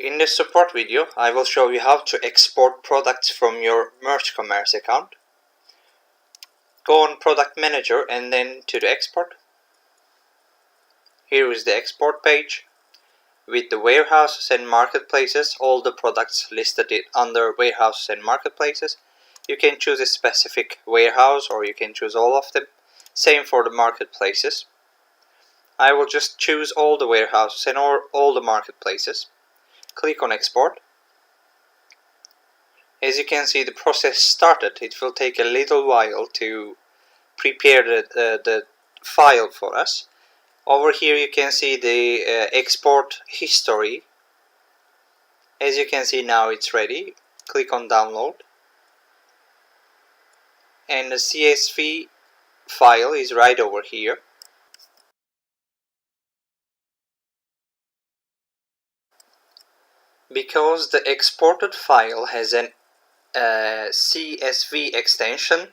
In this support video, I will show you how to export products from your MergeCommerce account. Go on Product Manager and then to the export. Here is the export page with the warehouses and marketplaces, all the products listed under warehouses and marketplaces. You can choose a specific warehouse or you can choose all of them. Same for the marketplaces. I will just choose all the warehouses and all the marketplaces. Click on export. As you can see, the process started. It will take a little while to prepare the file for us. Over here you can see the export history. As you can see, now it's ready. Click on download. And the CSV file is right over here. Because the exported file has an CSV extension,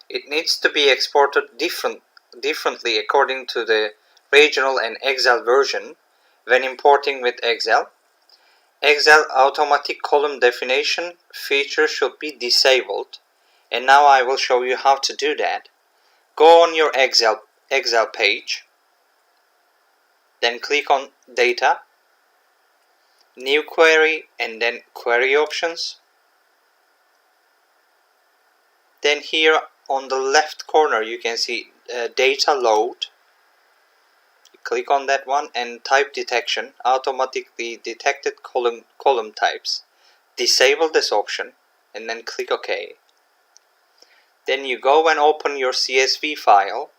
it needs to be exported differently according to the regional and Excel version when importing with Excel. Excel automatic column definition feature should be disabled, and now I will show you how to do that. Go on your Excel page, then click on Data, New Query, and then Query Options. Then here on the left corner you can see Data Load. Click on that one and type detection, automatically detected column types. Disable this option and then click OK. Then you go and open your CSV file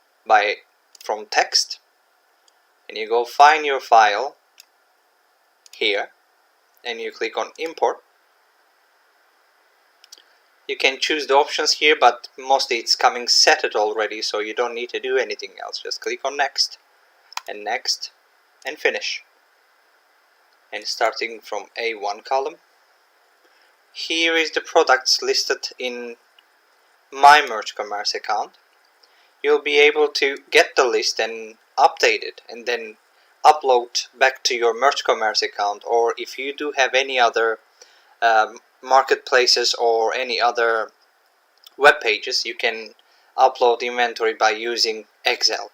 from text, and you go find your file here and you click on import. You can choose the options here, but mostly it's coming set already, so you don't need to do anything else. Just click on next and finish. And starting from A1 column, here is the products listed in my MergeCommerce account. You'll be able to get the list and update it and then upload back to your MergeCommerce account, or if you do have any other marketplaces or any other web pages, you can upload inventory by using Excel.